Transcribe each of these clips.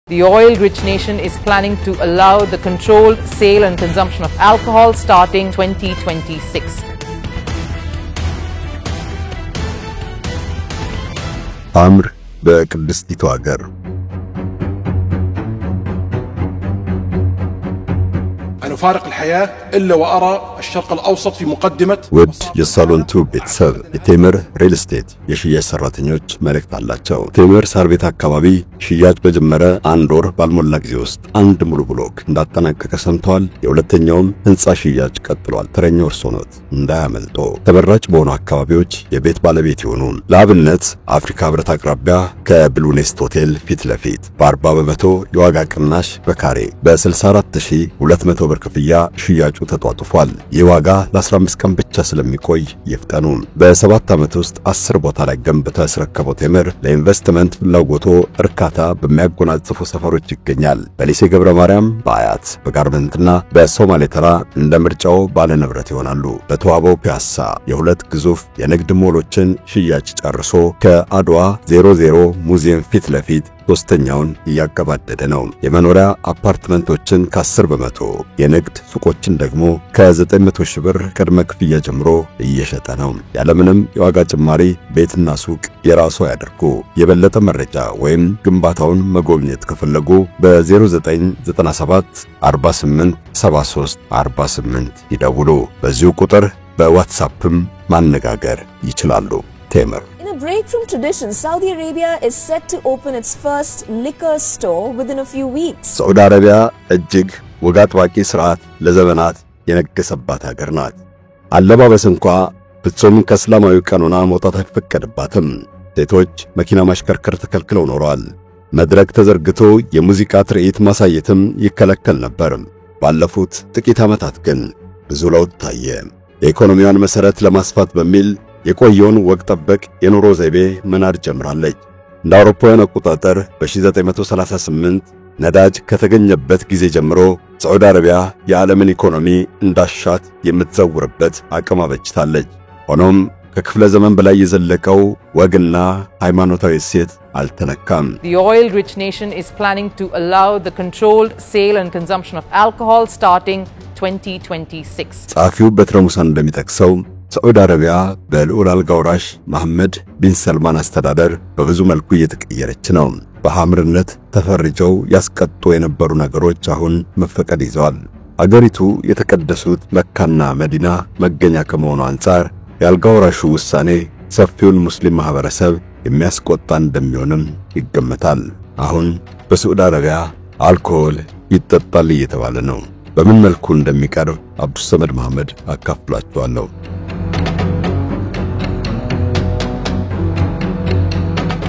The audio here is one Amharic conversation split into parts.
The oil-rich nation is planning to allow the controlled sale and consumption of alcohol starting 2026. Amr በቅድስቲቱ ሀገር أنا فارق الحياة إلا وأرى الشرق الأوسط في مقدمة ውድ የሳሎን ቱብ ቤተሰብ የቴምር ሪል ስቴት የሽያጭ ሰራተኞች መልእክት አላቸው። ቴምር ሳር ቤት አካባቢ ሽያጭ በጀመረ አንድ ወር ባልሞላ ጊዜ ውስጥ አንድ ሙሉ ብሎክ እንዳጠናቀቀ ሰምተዋል። የሁለተኛውም ህንጻ ሽያጭ ቀጥሏል። ተረኛው እርሶ ኖት፣ እንዳያመልጦ። ተመራጭ በሆኑ አካባቢዎች የቤት ባለቤት ይሁኑ። ለአብነት አፍሪካ ህብረት አቅራቢያ ከብሉኔስት ሆቴል ፊት ለፊት በ40% የዋጋ ቅናሽ በካሬ በ64200 ብር ክፍያ ሽያጩ ተጧጡፏል። ይህ ዋጋ ለ15 ቀን ብቻ ስለሚቆይ ይፍጠኑ። በ7 ዓመት ውስጥ 10 ቦታ ላይ ገንብቶ ያስረከበው ቴምር ለኢንቨስትመንት ፍላጎቶ እርካታ በሚያጎናጽፉ ሰፈሮች ይገኛል። በሊሴ ገብረ ማርያም፣ በአያት፣ በጋርመንትና በሶማሌ ተራ እንደ ምርጫው ባለ ንብረት ይሆናሉ። በተዋበው ፒያሳ የሁለት ግዙፍ የንግድ ሞሎችን ሽያጭ ጨርሶ ከአድዋ 00 ሙዚየም ፊት ለፊት ሶስተኛውን እያገባደደ ነው። የመኖሪያ አፓርትመንቶችን ከ10%፣ የንግድ ሱቆችን ደግሞ ከ900 ሺህ ብር ቅድመ ክፍያ ጀምሮ እየሸጠ ነው። ያለምንም የዋጋ ጭማሪ ቤትና ሱቅ የራሱ ያድርጉ። የበለጠ መረጃ ወይም ግንባታውን መጎብኘት ከፈለጉ በ0997 48 73 48 ይደውሉ። በዚሁ ቁጥር በዋትስአፕም ማነጋገር ይችላሉ። ቴምር In a break from tradition, Saudi Arabia is set to open its first liquor store within a few weeks. ሳዑዲ አረቢያ እጅግ ወግ አጥባቂ ስርዓት ለዘመናት የነገሰባት ሀገር ናት። አለባበስ እንኳ ፍጹም ከእስላማዊ ቀኖና መውጣት አይፈቀድባትም። ሴቶች መኪና ማሽከርከር ተከልክለው ኖረዋል። መድረክ ተዘርግቶ የሙዚቃ ትርኢት ማሳየትም ይከለከል ነበር። ባለፉት ጥቂት ዓመታት ግን ብዙ ለውጥ ታየ። የኢኮኖሚዋን መሰረት ለማስፋት በሚል የቆየውን ወግ ጠበቅ የኑሮ ዘይቤ መናድ ጀምራለች። እንደ አውሮፓውያን አቆጣጠር በ1938 ነዳጅ ከተገኘበት ጊዜ ጀምሮ ሳዑዲ አረቢያ የዓለምን ኢኮኖሚ እንዳሻት የምትዘውርበት አቅም አበጅታለች። ሆኖም ከክፍለ ዘመን በላይ የዘለቀው ወግና ሃይማኖታዊ እሴት አልተነካም። The oil-rich nation is planning to allow the controlled sale and consumption of alcohol starting 2026. ጸሐፊው በትረ ሙሳ እንደሚጠቅሰው ሳዑዲ አረቢያ በልዑል አልጋ ወራሽ መሐመድ ቢን ሰልማን አስተዳደር በብዙ መልኩ እየተቀየረች ነው። በሐምርነት ተፈርጀው ያስቀጡ የነበሩ ነገሮች አሁን መፈቀድ ይዘዋል። አገሪቱ የተቀደሱት መካና መዲና መገኛ ከመሆኑ አንጻር የአልጋ ወራሹ ውሳኔ ሰፊውን ሙስሊም ማህበረሰብ የሚያስቆጣ እንደሚሆንም ይገመታል። አሁን በሳዑዲ አረቢያ አልኮል ይጠጣል እየተባለ ነው። በምን መልኩ እንደሚቀርብ አብዱሰመድ መሐመድ አካፍላችኋለሁ።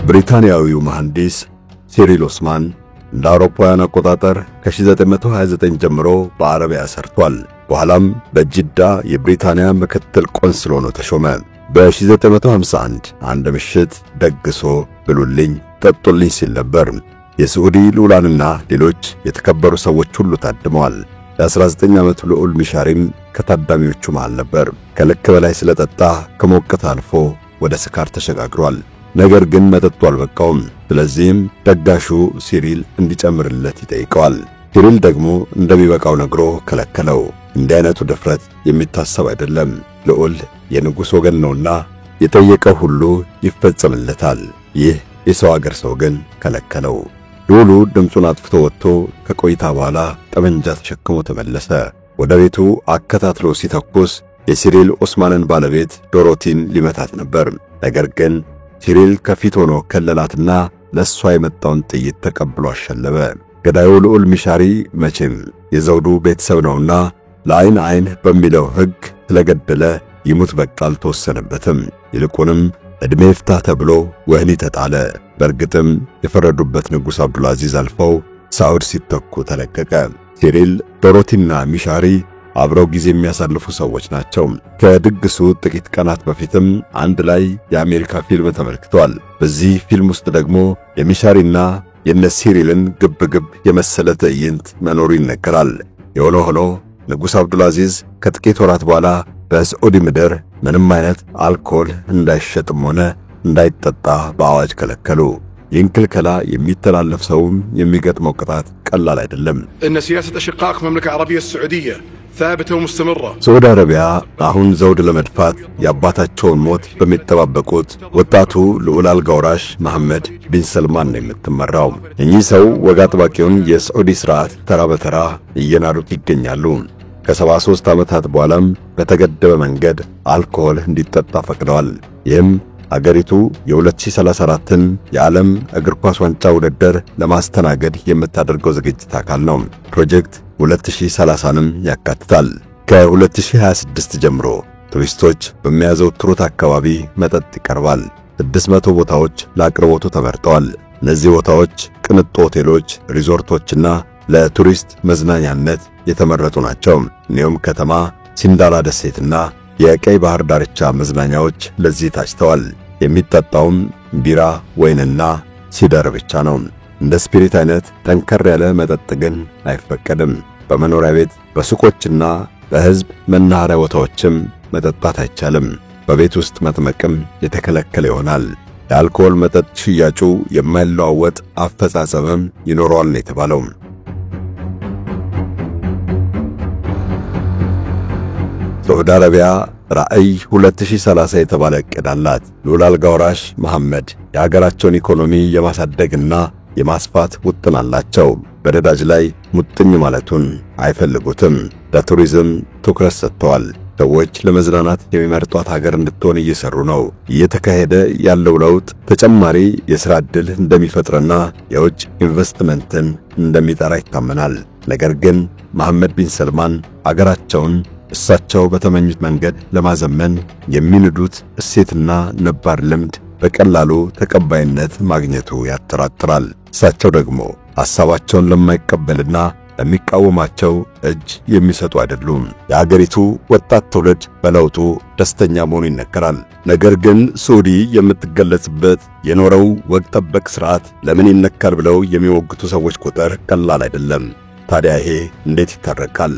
ብሪታንያዊው መሐንዲስ ሲሪል ኦስማን እንደ አውሮፓውያን አቆጣጠር ከ1929 ጀምሮ በአረቢያ ሰርቷል። በኋላም በጅዳ የብሪታንያ ምክትል ቆንስል ሆኖ ተሾመ። በ1951 አንድ ምሽት ደግሶ ብሉልኝ ጠጡልኝ ሲል ነበር። የሳዑዲ ልዑላንና ሌሎች የተከበሩ ሰዎች ሁሉ ታድመዋል። የ19 ዓመቱ ልዑል ሚሻሪም ከታዳሚዎቹ መሃል ነበር። ከልክ በላይ ስለጠጣ ከሞቅታ አልፎ ወደ ስካር ተሸጋግሯል። ነገር ግን መጠጡ አልበቃውም። ስለዚህም ደጋሹ ሲሪል እንዲጨምርለት ይጠይቀዋል። ሲሪል ደግሞ እንደሚበቃው ነግሮ ከለከለው። እንዲህ አይነቱ ድፍረት የሚታሰብ አይደለም። ልዑል የንጉሥ ወገን ነውና የጠየቀው ሁሉ ይፈጸምለታል። ይህ የሰው አገር ሰው ግን ከለከለው። ልዑሉ ድምፁን አጥፍቶ ወጥቶ ከቆይታ በኋላ ጠመንጃ ተሸክሞ ተመለሰ። ወደ ቤቱ አከታትሎ ሲተኩስ የሲሪል ኦስማንን ባለቤት ዶሮቲን ሊመታት ነበር። ነገር ግን ሲሪል ከፊት ሆኖ ከለላትና ለሷ የመጣውን ጥይት ተቀብሎ አሸለበ። ገዳዩ ልዑል ሚሻሪ መቼም የዘውዱ ቤተሰብ ነውና ለዓይን ዓይን በሚለው ሕግ ስለገደለ ይሙት በቃ አልተወሰነበትም። ይልቁንም ዕድሜ ይፍታ ተብሎ ወህኒ ተጣለ። በእርግጥም የፈረዱበት ንጉሥ አብዱልአዚዝ አልፈው ሳዑድ ሲተኩ ተለቀቀ። ሲሪል፣ ዶሮቲና ሚሻሪ አብረው ጊዜ የሚያሳልፉ ሰዎች ናቸው። ከድግሱ ጥቂት ቀናት በፊትም አንድ ላይ የአሜሪካ ፊልም ተመልክተዋል። በዚህ ፊልም ውስጥ ደግሞ የሚሻሪና የነ ሲሪልን ግብግብ የመሰለ ትዕይንት መኖሩ ይነገራል። የሆነ ሆኖ ንጉሥ አብዱልአዚዝ ከጥቂት ወራት በኋላ በሳዑዲ ምድር ምንም አይነት አልኮል እንዳይሸጥም ሆነ እንዳይጠጣ በአዋጅ ከለከሉ። ይንክልከላ የሚተላለፍ ሰውም የሚገጥመው ቅጣት ቀላል አይደለም። إن سياسة أشقائك في المملكة العربية السعودية ثابتة ومستمرة. ሳዑዲ አረቢያ አሁን ዘውድ ለመድፋት የአባታቸውን ሞት በሚጠባበቁት ወጣቱ ልዑል አልጋ ወራሽ መሐመድ ቢን ሰልማን ነው የምትመራው። እኚህ ሰው ወግ አጥባቂውን የሳዑዲ ሥርዓት ተራ በተራ እየናዱት ይገኛሉ። ከ73 ዓመታት በኋላም በተገደበ መንገድ አልኮሆል እንዲጠጣ ፈቅደዋል። ይህም አገሪቱ የ2034ን የዓለም እግር ኳስ ዋንጫ ውድድር ለማስተናገድ የምታደርገው ዝግጅት አካል ነው። ፕሮጀክት 2030ንም ያካትታል። ከ2026 ጀምሮ ቱሪስቶች በሚያዘወትሩት አካባቢ መጠጥ ይቀርባል። 600 ቦታዎች ለአቅርቦቱ ተመርጠዋል። እነዚህ ቦታዎች ቅንጡ ሆቴሎች፣ ሪዞርቶችና ለቱሪስት መዝናኛነት የተመረጡ ናቸው። ኒዮም ከተማ፣ ሲንዳላ ደሴትና የቀይ ባህር ዳርቻ መዝናኛዎች ለዚህ ታጭተዋል። የሚጠጣውም ቢራ፣ ወይንና ሲደር ብቻ ነው። እንደ ስፒሪት አይነት ጠንከር ያለ መጠጥ ግን አይፈቀድም። በመኖሪያ ቤት፣ በሱቆችና በሕዝብ መናኸሪያ ቦታዎችም መጠጣት አይቻልም። በቤት ውስጥ መጥመቅም የተከለከለ ይሆናል። የአልኮል መጠጥ ሽያጩ የማይለዋወጥ አፈጻጸምም ይኖረዋል ነው የተባለው። ሳዑዲ አረቢያ ራዕይ 2030 የተባለ ዕቅድ አላት። ልዑል አልጋ ወራሽ መሐመድ የሀገራቸውን ኢኮኖሚ የማሳደግና የማስፋት ውጥን አላቸው። በነዳጅ ላይ ሙጥኝ ማለቱን አይፈልጉትም። ለቱሪዝም ትኩረት ሰጥተዋል። ሰዎች ለመዝናናት የሚመርጧት ሀገር እንድትሆን እየሰሩ ነው። እየተካሄደ ያለው ለውጥ ተጨማሪ የሥራ ዕድል እንደሚፈጥርና የውጭ ኢንቨስትመንትን እንደሚጠራ ይታመናል። ነገር ግን መሐመድ ቢን ሰልማን አገራቸውን እሳቸው በተመኙት መንገድ ለማዘመን የሚንዱት እሴትና ነባር ልምድ በቀላሉ ተቀባይነት ማግኘቱ ያጠራጥራል። እሳቸው ደግሞ ሐሳባቸውን ለማይቀበልና ለሚቃወማቸው እጅ የሚሰጡ አይደሉም። የአገሪቱ ወጣት ትውልድ በለውጡ ደስተኛ መሆኑ ይነገራል። ነገር ግን ሳዑዲ የምትገለጽበት የኖረው ወግ ጠበቅ ሥርዓት ለምን ይነካል ብለው የሚወግቱ ሰዎች ቁጥር ቀላል አይደለም። ታዲያ ይሄ እንዴት ይታረቃል?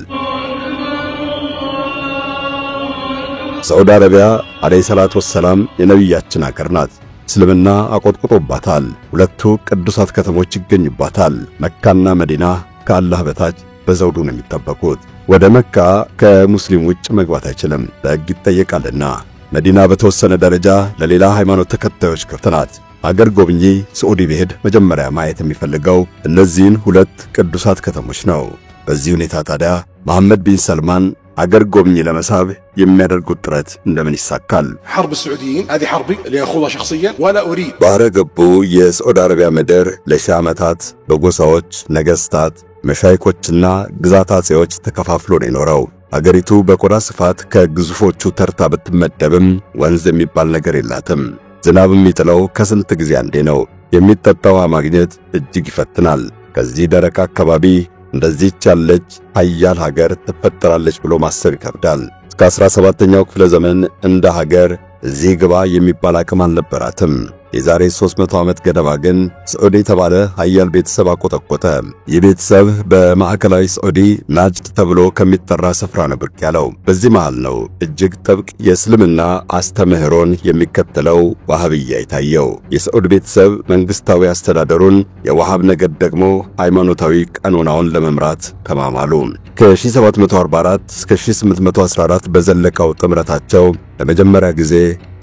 ሳዑዲ አረቢያ አለይሂ ሰላቱ ወሰላም የነቢያችን አገር ናት። እስልምና አቆጥቁጦባታል። ሁለቱ ቅዱሳት ከተሞች ይገኙባታል። መካና መዲና ከአላህ በታች በዘውዱ ነው የሚጠበቁት። ወደ መካ ከሙስሊም ውጭ መግባት አይችልም፣ በሕግ ይጠየቃልና። መዲና በተወሰነ ደረጃ ለሌላ ሃይማኖት ተከታዮች ክፍት ናት። አገር ጎብኚ ሳዑዲ ቢሄድ መጀመሪያ ማየት የሚፈልገው እነዚህን ሁለት ቅዱሳት ከተሞች ነው። በዚህ ሁኔታ ታዲያ መሐመድ ቢን ሰልማን አገር ጎብኚ ለመሳብ የሚያደርጉት ጥረት እንደምን ይሳካል? حرب السعوديين هذه حربي اللي أخوضها شخصيا ولا أريد. ባህረ ገቡ የሳዑዲ አረቢያ ምድር ለሺህ ዓመታት በጎሳዎች፣ ነገሥታት፣ መሻይኮችና ግዛት አጼዎች ተከፋፍሎ ነው የኖረው። አገሪቱ በቆዳ ስፋት ከግዙፎቹ ተርታ ብትመደብም ወንዝ የሚባል ነገር የላትም። ዝናብ የሚጥለው ከስንት ጊዜ አንዴ ነው። የሚጠጣው ውሃ ማግኘት እጅግ ይፈትናል። ከዚህ ደረቅ አካባቢ እንደዚህች ያለች ኃያል ሀገር ትፈጠራለች ብሎ ማሰብ ይከብዳል። እስከ 17ኛው ክፍለ ዘመን እንደ ሀገር እዚህ ግባ የሚባል አቅም አልነበራትም። የዛሬ 300 ዓመት ገደማ ግን ሳዑዲ የተባለ ኃያል ቤተሰብ አቆጠቆጠ። ይህ ቤተሰብ በማዕከላዊ ሳዑዲ ናጅድ ተብሎ ከሚጠራ ስፍራ ነው ብቅ ያለው። በዚህ መሃል ነው እጅግ ጥብቅ የእስልምና አስተምህሮን የሚከተለው ዋሃብያ የታየው። የሳዑዲ ቤተሰብ መንግስታዊ አስተዳደሩን፣ የዋሃብ ነገድ ደግሞ ሃይማኖታዊ ቀኖናውን ለመምራት ተማማሉ። ከ1744 እስከ 1814 በዘለቀው ጥምረታቸው ለመጀመሪያ ጊዜ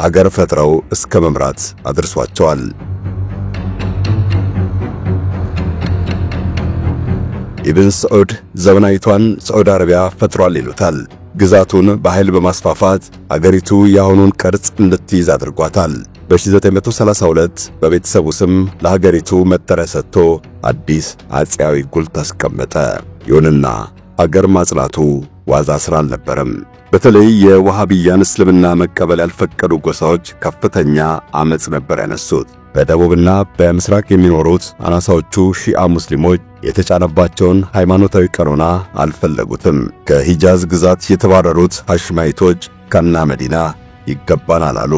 አገር ፈጥረው እስከ መምራት አድርሷቸዋል። ኢብን ሰዑድ ዘመናዊቷን ሳዑዲ አረቢያ ፈጥሯል ይሉታል። ግዛቱን በኃይል በማስፋፋት አገሪቱ የአሁኑን ቅርጽ እንድትይዝ አድርጓታል። በ1932 በቤተሰቡ ስም ለሀገሪቱ መጠሪያ ሰጥቶ አዲስ አፄያዊ ጉልት አስቀመጠ። ይሁንና አገር ማጽናቱ ዋዛ ሥራ አልነበረም። በተለይ የዋሃብያን እስልምና መቀበል ያልፈቀዱ ጎሳዎች ከፍተኛ አመጽ ነበር ያነሱት። በደቡብና በምስራቅ የሚኖሩት አናሳዎቹ ሺዓ ሙስሊሞች የተጫነባቸውን ሃይማኖታዊ ቀኖና አልፈለጉትም። ከሂጃዝ ግዛት የተባረሩት ሐሽማይቶች ከና መዲና ይገባናል አሉ።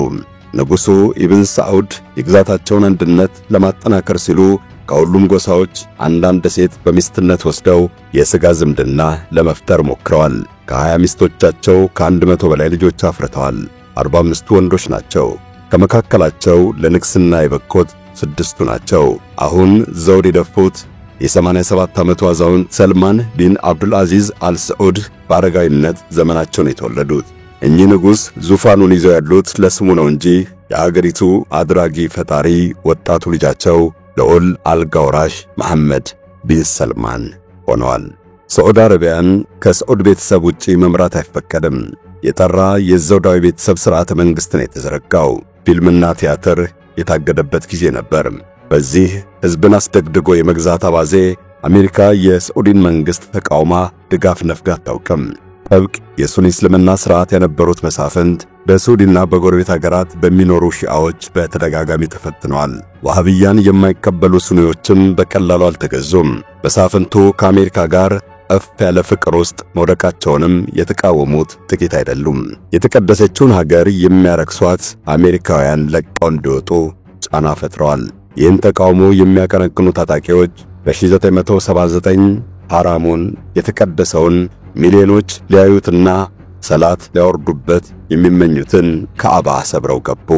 ንጉሡ ኢብን ሰዑድ የግዛታቸውን አንድነት ለማጠናከር ሲሉ ከሁሉም ጎሳዎች አንዳንድ ሴት በሚስትነት ወስደው የሥጋ ዝምድና ለመፍጠር ሞክረዋል። ከ20 ሚስቶቻቸው ከ100 በላይ ልጆች አፍርተዋል። 45 ወንዶች ናቸው። ከመካከላቸው ለንግስና የበቁት 6ቱ ናቸው። አሁን ዘውድ የደፉት የ87 ዓመቱ አዛውንት ሰልማን ቢን አብዱል አዚዝ አልሰዑድ በአረጋዊነት ዘመናቸውን የተወለዱት። እኚህ ንጉሥ ዙፋኑን ይዘው ያሉት ለስሙ ነው እንጂ የአገሪቱ አድራጊ ፈጣሪ ወጣቱ ልጃቸው ልዑል አልጋ ወራሽ መሐመድ ቢን ሰልማን ሆነዋል። ሳዑዲ አረቢያን ከሳዑድ ቤተሰብ ውጪ መምራት አይፈቀድም። የጠራ የዘውዳዊ ቤተሰብ ሥርዓተ መንግሥት ነው የተዘረጋው። ፊልምና ቲያትር የታገደበት ጊዜ ነበር። በዚህ ሕዝብን አስደግድጎ የመግዛት አባዜ አሜሪካ የሳዑዲን መንግሥት ተቃውማ ድጋፍ ነፍጋ አታውቅም። ጥብቅ የሱኒ እስልምና ሥርዓት የነበሩት መሳፍንት በሳዑዲና በጎረቤት አገራት በሚኖሩ ሺዓዎች በተደጋጋሚ ተፈትነዋል። ዋሃብያን የማይቀበሉ ሱኒዎችም በቀላሉ አልተገዙም። መሳፍንቱ ከአሜሪካ ጋር እፍ ያለ ፍቅር ውስጥ መውደቃቸውንም የተቃወሙት ጥቂት አይደሉም። የተቀደሰችውን ሀገር የሚያረክሷት አሜሪካውያን ለቀው እንዲወጡ ጫና ፈጥረዋል። ይህን ተቃውሞ የሚያቀነቅኑ ታጣቂዎች በ1979 ሐራሙን የተቀደሰውን ሚሊዮኖች ሊያዩትና ሰላት ሊያወርዱበት የሚመኙትን ካዕባ ሰብረው ገቡ።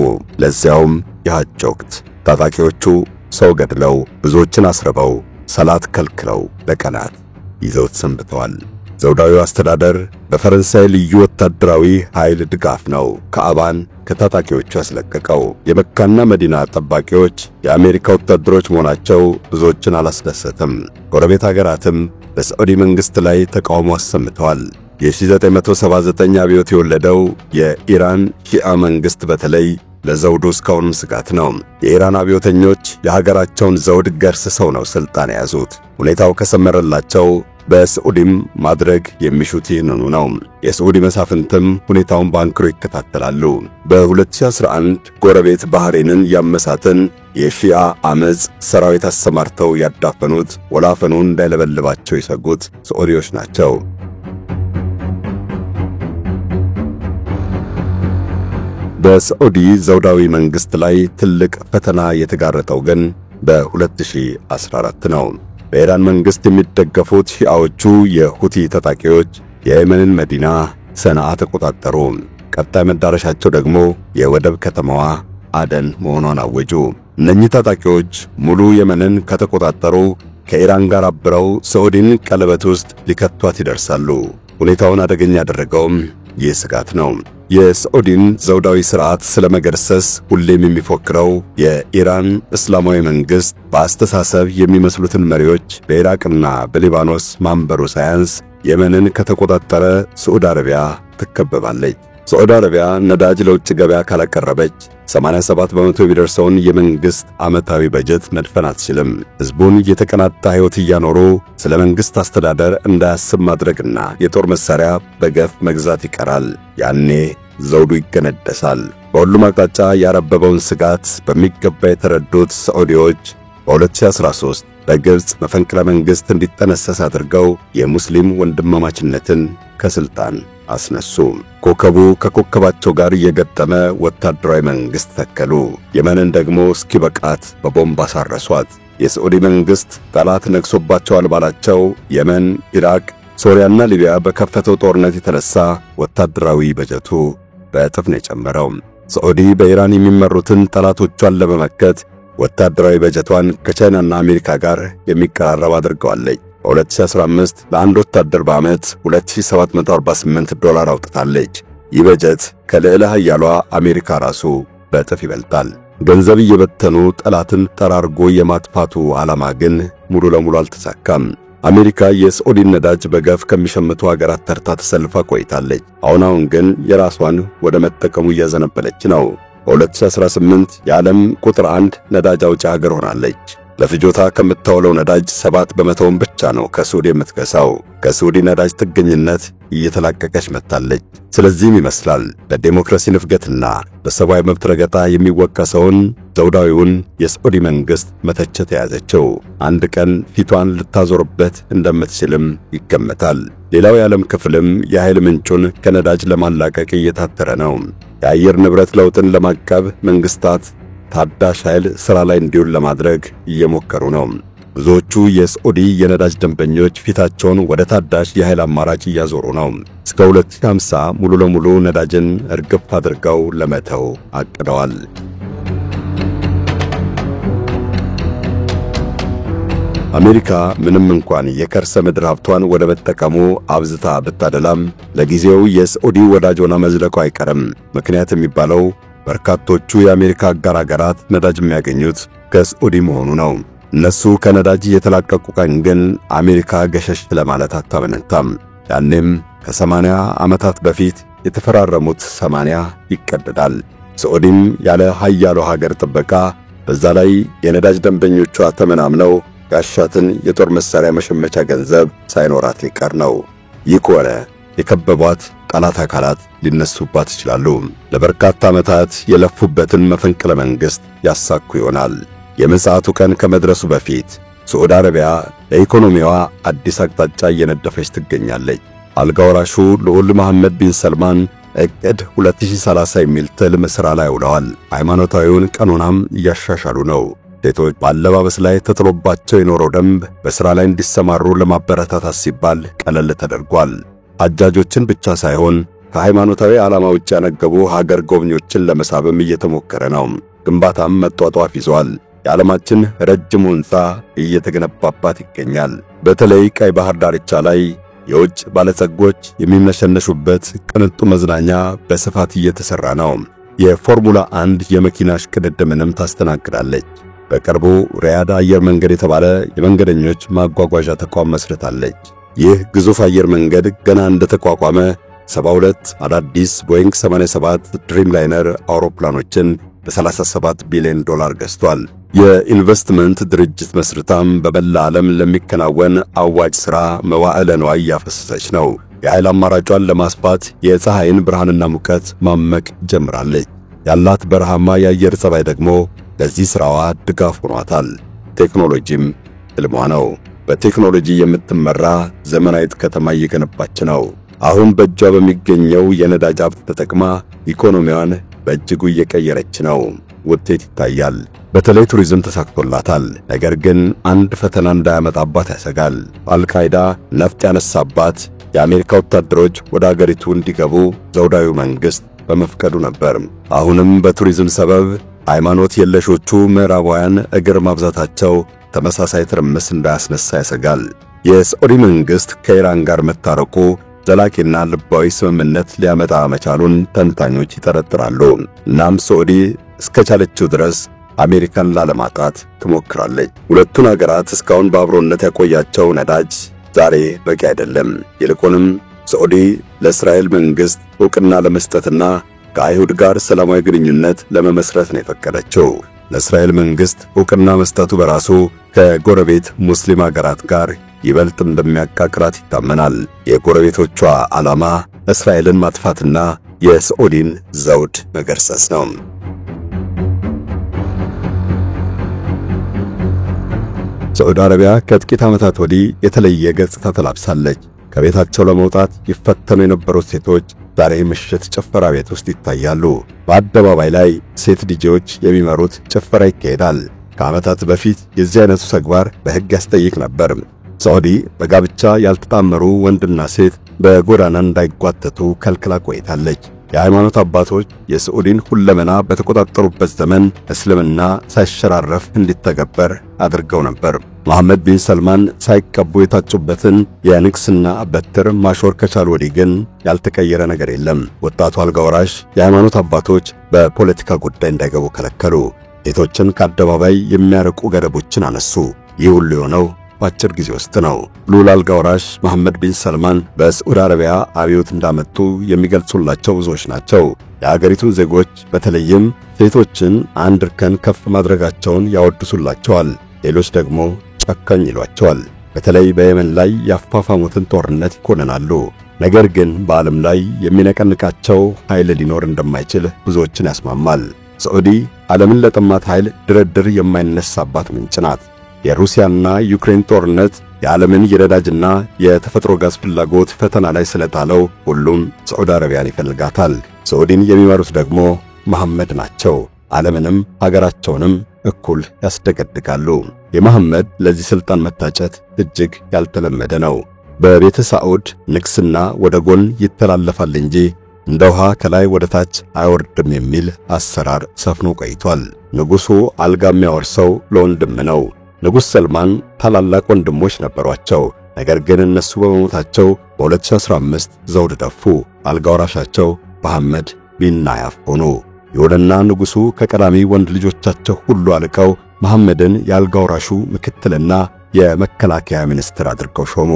ለዚያውም የሐጅ ወቅት ታጣቂዎቹ ሰው ገድለው ብዙዎችን አስርበው ሰላት ከልክለው ለቀናት ይዘውት ሰንብተዋል። ዘውዳዊው አስተዳደር በፈረንሳይ ልዩ ወታደራዊ ኃይል ድጋፍ ነው ካዕባን ከታጣቂዎቹ ያስለቀቀው። የመካና መዲና ጠባቂዎች የአሜሪካ ወታደሮች መሆናቸው ብዙዎችን አላስደሰተም። ጎረቤት አገራትም በሳዑዲ መንግሥት ላይ ተቃውሞ አሰምተዋል። የ1979 አብዮት የወለደው የኢራን ሺዓ መንግሥት በተለይ ለዘውዱ እስካሁንም ስጋት ነው። የኢራን አብዮተኞች የሀገራቸውን ዘውድ ገርስሰው ነው ስልጣን የያዙት። ሁኔታው ከሰመረላቸው በሳዑዲም ማድረግ የሚሹት ይህንኑ ነው። የሳዑዲ መሳፍንትም ሁኔታውን ባንክሮ ይከታተላሉ። በ2011 ጎረቤት ባህሬንን ያመሳትን የሺዓ አመጽ ሰራዊት አሰማርተው ያዳፈኑት ወላፈኑን እንዳይለበልባቸው የሰጉት ሳዑዲዎች ናቸው። በሳዑዲ ዘውዳዊ መንግሥት ላይ ትልቅ ፈተና የተጋረጠው ግን በ2014 ነው። በኢራን መንግሥት የሚደገፉት ሺዓዎቹ የሁቲ ታጣቂዎች የየመንን መዲና ሰንዓ ተቆጣጠሩ። ቀጣይ መዳረሻቸው ደግሞ የወደብ ከተማዋ አደን መሆኗን አወጁ። እነኚህ ታጣቂዎች ሙሉ የመንን ከተቆጣጠሩ ከኢራን ጋር አብረው ሳዑዲን ቀለበት ውስጥ ሊከቷት ይደርሳሉ። ሁኔታውን አደገኛ ያደረገውም ይህ ስጋት ነው። የሳዑዲን ዘውዳዊ ሥርዓት ስለመገርሰስ ሁሌም የሚፎክረው የኢራን እስላማዊ መንግሥት በአስተሳሰብ የሚመስሉትን መሪዎች በኢራቅና በሊባኖስ ማንበሩ ሳያንስ የመንን ከተቆጣጠረ ሳዑዲ አረቢያ ትከበባለች። ሳዑዲ አረቢያ ነዳጅ ለውጭ ገበያ ካላቀረበች 87 በመቶ የሚደርሰውን የመንግሥት ዓመታዊ በጀት መድፈን አትችልም። ሕዝቡን የተቀናጣ ሕይወት እያኖሩ ስለ መንግሥት አስተዳደር እንዳያስብ ማድረግና የጦር መሣሪያ በገፍ መግዛት ይቀራል። ያኔ ዘውዱ ይገነደሳል። በሁሉም አቅጣጫ ያረበበውን ስጋት በሚገባ የተረዱት ሳዑዲዎች በ2013 በግብፅ መፈንቅለ መንግሥት እንዲጠነሰስ አድርገው የሙስሊም ወንድማማችነትን ከስልጣን አስነሱ። ኮከቡ ከኮከባቸው ጋር እየገጠመ ወታደራዊ መንግሥት ተከሉ። የመንን ደግሞ እስኪበቃት በቦምብ አሳረሷት። የሳዑዲ መንግሥት ጠላት ነግሶባቸዋል ባላቸው የመን፣ ኢራቅ፣ ሶሪያና ሊቢያ በከፈተው ጦርነት የተነሳ ወታደራዊ በጀቱ በእጥፍ ነው የጨመረው። ሳዑዲ በኢራን የሚመሩትን ጠላቶቿን ለመመከት ወታደራዊ በጀቷን ከቻይናና አሜሪካ ጋር የሚቀራረብ አድርገዋለች። በ2015 ለአንድ ወታደር በዓመት $2748 አውጥታለች። ይህ በጀት ከልዕለ ኃያሏ አሜሪካ ራሱ በእጥፍ ይበልጣል። ገንዘብ እየበተኑ ጠላትን ጠራርጎ የማጥፋቱ ዓላማ ግን ሙሉ ለሙሉ አልተሳካም። አሜሪካ የሳዑዲን ነዳጅ በገፍ ከሚሸምቱ ሀገራት ተርታ ተሰልፋ ቆይታለች። አሁን ግን የራሷን ወደ መጠቀሙ እያዘነበለች ነው። በ2018 የዓለም ቁጥር 1 ነዳጅ አውጪ ሀገር ሆናለች። ለፍጆታ ከምታውለው ነዳጅ 7 በመቶውን ብቻ ነው ከሳዑዲ የምትገዛው። ከሳዑዲ ነዳጅ ጥገኝነት እየተላቀቀች መጥታለች። ስለዚህም ይመስላል በዴሞክራሲ ንፍገትና በሰብአዊ መብት ረገጣ የሚወቀሰውን ዘውዳዊውን የሳዑዲ መንግሥት መተቸት የያዘችው። አንድ ቀን ፊቷን ልታዞርበት እንደምትችልም ይገመታል። ሌላው የዓለም ክፍልም የኃይል ምንጩን ከነዳጅ ለማላቀቅ እየታተረ ነው። የአየር ንብረት ለውጥን ለማቀብ መንግሥታት ታዳሽ ኃይል ሥራ ላይ እንዲውል ለማድረግ እየሞከሩ ነው። ብዙዎቹ የሳዑዲ የነዳጅ ደንበኞች ፊታቸውን ወደ ታዳሽ የኃይል አማራጭ እያዞሩ ነው። እስከ 2050 ሙሉ ለሙሉ ነዳጅን እርግፍ አድርገው ለመተው አቅደዋል። አሜሪካ ምንም እንኳን የከርሰ ምድር ሀብቷን ወደ መጠቀሙ አብዝታ ብታደላም ለጊዜው የሳዑዲ ወዳጅ ሆና መዝለቋ አይቀርም። ምክንያት የሚባለው በርካቶቹ የአሜሪካ አጋር አገራት ነዳጅ የሚያገኙት ከሳዑዲ መሆኑ ነው። እነሱ ከነዳጅ የተላቀቁ ቀን ግን አሜሪካ ገሸሽ ለማለት አታመነታም። ያኔም ከ80 ዓመታት በፊት የተፈራረሙት 80 ይቀደዳል። ሳዑዲም ያለ ኃያሉ ሀገር ጥበቃ በዛ ላይ የነዳጅ ደንበኞቿ ተመናምነው ያሻትን የጦር መሳሪያ መሸመቻ ገንዘብ ሳይኖራት ሊቀር ነው። ይህ ከሆነ የከበቧት ጠላት አካላት ሊነሱባት ይችላሉ። ለበርካታ ዓመታት የለፉበትን መፈንቅለ መንግሥት ያሳኩ ይሆናል። የምጽአቱ ቀን ከመድረሱ በፊት ሳዑዲ አረቢያ ለኢኮኖሚዋ አዲስ አቅጣጫ እየነደፈች ትገኛለች። አልጋ ወራሹ ልዑል መሐመድ ቢን ሰልማን እቅድ 2030 የሚል ትልም ሥራ ላይ ውለዋል። ሃይማኖታዊውን ቀኖናም እያሻሻሉ ነው። ሴቶች በአለባበስ ላይ ተጥሎባቸው የኖረው ደንብ በሥራ ላይ እንዲሰማሩ ለማበረታታት ሲባል ቀለል ተደርጓል። አጃጆችን ብቻ ሳይሆን ከሃይማኖታዊ ዓላማ ውጭ ያነገቡ ሀገር ጎብኚዎችን ለመሳብም እየተሞከረ ነው። ግንባታም መጧጧፍ ይዟል። የዓለማችን ረጅሙ ሕንፃ እየተገነባባት ይገኛል። በተለይ ቀይ ባህር ዳርቻ ላይ የውጭ ባለጸጎች የሚነሸነሹበት ቅንጡ መዝናኛ በስፋት እየተሰራ ነው። የፎርሙላ 1 የመኪና እሽቅድድምንም ታስተናግዳለች። በቅርቡ ሪያድ አየር መንገድ የተባለ የመንገደኞች ማጓጓዣ ተቋም መስርታለች። ይህ ግዙፍ አየር መንገድ ገና እንደተቋቋመ 72 አዳዲስ ቦይንግ 87 ድሪምላይነር አውሮፕላኖችን በ37 ቢሊዮን ዶላር ገዝቷል። የኢንቨስትመንት ድርጅት መስርታም በመላ ዓለም ለሚከናወን አዋጭ ሥራ መዋዕለ ንዋይ እያፈሰሰች ነው። የኃይል አማራጯን ለማስፋት የፀሐይን ብርሃንና ሙቀት ማመቅ ጀምራለች። ያላት በረሃማ የአየር ጸባይ ደግሞ ለዚህ ሥራዋ ድጋፍ ሆኗታል። ቴክኖሎጂም ሕልሟ ነው። በቴክኖሎጂ የምትመራ ዘመናዊት ከተማ እየገነባች ነው። አሁን በእጇ በሚገኘው የነዳጅ ሀብት ተጠቅማ ኢኮኖሚዋን በእጅጉ እየቀየረች ነው። ውጤት ይታያል። በተለይ ቱሪዝም ተሳክቶላታል። ነገር ግን አንድ ፈተና እንዳያመጣባት ያሰጋል። አልቃይዳ ነፍጥ ያነሳባት የአሜሪካ ወታደሮች ወደ አገሪቱ እንዲገቡ ዘውዳዊ መንግሥት በመፍቀዱ ነበር። አሁንም በቱሪዝም ሰበብ ሃይማኖት የለሾቹ ምዕራባውያን እግር ማብዛታቸው ተመሳሳይ ትርምስ እንዳያስነሳ ያሰጋል። የሳዑዲ መንግሥት ከኢራን ጋር መታረቁ ዘላቂና ልባዊ ስምምነት ሊያመጣ መቻሉን ተንታኞች ይጠረጥራሉ። እናም ሳዑዲ እስከቻለችው ድረስ አሜሪካን ላለማጣት ትሞክራለች። ሁለቱን አገራት እስካሁን በአብሮነት ያቆያቸው ነዳጅ ዛሬ በቂ አይደለም። ይልቁንም ሳዑዲ ለእስራኤል መንግሥት ዕውቅና ለመስጠትና ከአይሁድ ጋር ሰላማዊ ግንኙነት ለመመስረት ነው የፈቀደችው። ለእስራኤል መንግሥት ዕውቅና መስጠቱ በራሱ ከጎረቤት ሙስሊም አገራት ጋር ይበልጥ እንደሚያቃቅራት ይታመናል። የጎረቤቶቿ ዓላማ እስራኤልን ማጥፋትና የሳዑዲን ዘውድ መገርሰስ ነው። ሳዑዲ አረቢያ ከጥቂት ዓመታት ወዲህ የተለየ ገጽታ ተላብሳለች። ከቤታቸው ለመውጣት ይፈተኑ የነበሩት ሴቶች ዛሬ ምሽት ጭፈራ ቤት ውስጥ ይታያሉ። በአደባባይ ላይ ሴት ዲጄዎች የሚመሩት ጭፈራ ይካሄዳል። ከዓመታት በፊት የዚህ አይነቱ ተግባር በሕግ ያስጠይቅ ነበር። ሳዑዲ በጋብቻ ያልተጣመሩ ወንድና ሴት በጎዳና እንዳይጓተቱ ከልክላ ቆይታለች። የሃይማኖት አባቶች የሳዑዲን ሁለመና በተቆጣጠሩበት ዘመን እስልምና ሳይሸራረፍ እንዲተገበር አድርገው ነበር። መሐመድ ቢን ሰልማን ሳይቀቡ የታጩበትን የንግስና በትር ማሾር ከቻሉ ወዲህ ግን ያልተቀየረ ነገር የለም። ወጣቱ አልጋ ወራሽ የሃይማኖት አባቶች በፖለቲካ ጉዳይ እንዳይገቡ ከለከሉ። ሴቶችን ከአደባባይ የሚያርቁ ገደቦችን አነሱ። ይህ ሁሉ የሆነው በአጭር ጊዜ ውስጥ ነው። ልዑል አልጋ ወራሽ መሐመድ ቢን ሰልማን በሳዑዲ አረቢያ አብዮት እንዳመጡ የሚገልጹላቸው ብዙዎች ናቸው። የአገሪቱን ዜጎች በተለይም ሴቶችን አንድ እርከን ከፍ ማድረጋቸውን ያወድሱላቸዋል። ሌሎች ደግሞ ጨካኝ ይሏቸዋል። በተለይ በየመን ላይ ያፋፋሙትን ጦርነት ይኮንናሉ። ነገር ግን በዓለም ላይ የሚነቀንቃቸው ኃይል ሊኖር እንደማይችል ብዙዎችን ያስማማል። ሳዑዲ ዓለምን ለጠማት ኃይል ድርድር የማይነሳባት ምንጭ ናት። የሩሲያና ዩክሬን ጦርነት የዓለምን የነዳጅና የተፈጥሮ ጋዝ ፍላጎት ፈተና ላይ ስለጣለው ሁሉም ሳዑዲ አረቢያን ይፈልጋታል። ሳዑዲን የሚመሩት ደግሞ መሐመድ ናቸው። ዓለምንም ሀገራቸውንም እኩል ያስደገድጋሉ። የመሐመድ ለዚህ ሥልጣን መታጨት እጅግ ያልተለመደ ነው። በቤተ ሳዑድ ንግስና ወደ ጎን ይተላለፋል እንጂ እንደ ውሃ ከላይ ወደ ታች አይወርድም የሚል አሰራር ሰፍኖ ቆይቷል። ንጉሡ አልጋ የሚያወርሰው ለወንድም ነው። ንጉሥ ሰልማን ታላላቅ ወንድሞች ነበሯቸው። ነገር ግን እነሱ በመሞታቸው በ2015 ዘውድ ደፉ። አልጋ ወራሻቸው መሐመድ ቢን ናያፍ ሆኑ። ይሁንና ንጉሡ ከቀዳሚ ወንድ ልጆቻቸው ሁሉ አልቀው መሐመድን የአልጋ ወራሹ ምክትልና የመከላከያ ሚኒስትር አድርገው ሾሙ።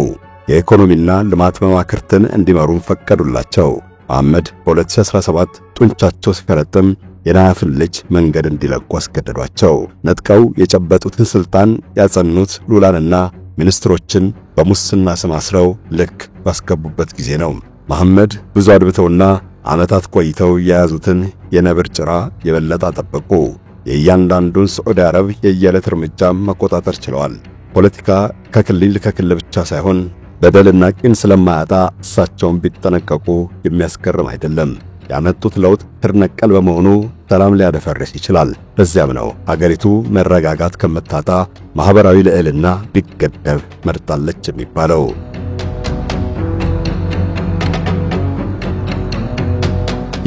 የኢኮኖሚና ልማት መማክርትን እንዲመሩም ፈቀዱላቸው። መሐመድ በ2017 ጡንቻቸው ሲፈረጥም የናያፍን ልጅ መንገድ እንዲለቁ አስገደዷቸው። ነጥቀው የጨበጡትን ስልጣን ያጸኑት ሉላንና ሚኒስትሮችን በሙስና ስም አስረው ልክ ባስገቡበት ጊዜ ነው። መሐመድ ብዙ አድብተውና ዓመታት ቆይተው የያዙትን የነብር ጭራ የበለጠ አጠበቁ። የእያንዳንዱን ሳዑዲ አረብ የየዕለት እርምጃ መቆጣጠር ችለዋል። ፖለቲካ ከክልል ብቻ ሳይሆን በደልና ቂም ስለማያጣ እሳቸውን ቢጠነቀቁ የሚያስገርም አይደለም። ያመጡት ለውጥ ስር ነቀል በመሆኑ ሰላም ሊያደፈርስ ይችላል። ለዚያም ነው ሀገሪቱ መረጋጋት ከመታጣ ማህበራዊ ልዕልና ቢገደብ መርጣለች የሚባለው።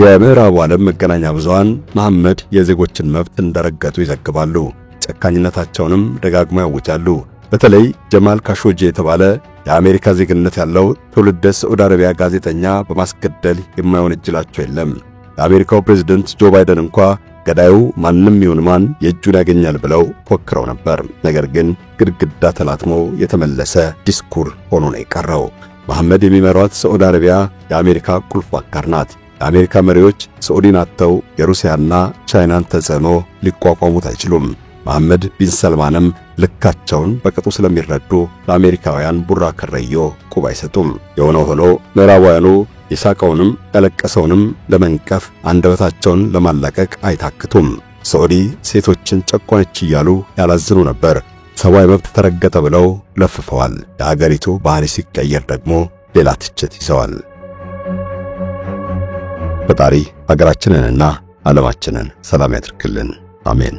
የምዕራቡ ዓለም መገናኛ ብዙሃን መሐመድ የዜጎችን መብት እንደረገጡ ይዘግባሉ። ጨካኝነታቸውንም ደጋግመው ያውጃሉ። በተለይ ጀማል ካሾጂ የተባለ የአሜሪካ ዜግነት ያለው ትውልደ ሳዑዲ አረቢያ ጋዜጠኛ በማስገደል የማይወነጅላቸው የለም። የአሜሪካው ፕሬዝዳንት ጆ ባይደን እንኳ ገዳዩ ማንም ይሁን ማን የእጁን ያገኛል ብለው ፎክረው ነበር። ነገር ግን ግድግዳ ተላትሞ የተመለሰ ዲስኩር ሆኖ ነው የቀረው። መሐመድ የሚመሯት ሳዑዲ አረቢያ የአሜሪካ ቁልፍ አጋር ናት። የአሜሪካ መሪዎች ሳዑዲን አጥተው የሩሲያና ቻይናን ተጽዕኖ ሊቋቋሙት አይችሉም። መሐመድ ቢን ሰልማንም ልካቸውን በቅጡ ስለሚረዱ ለአሜሪካውያን ቡራ ከረዮ ቁብ አይሰጡም። የሆነው ሆኖ ምዕራባውያኑ የሳቀውንም ያለቀሰውንም ለመንቀፍ አንደበታቸውን ለማላቀቅ አይታክቱም። ሳዑዲ ሴቶችን ጨቆነች እያሉ ያላዝኑ ነበር። ሰብአዊ መብት ተረገጠ ብለው ለፍፈዋል። የአገሪቱ ባህሪ ሲቀየር ደግሞ ሌላ ትችት ይዘዋል። ፈጣሪ ሀገራችንንና ዓለማችንን ሰላም ያድርግልን። አሜን።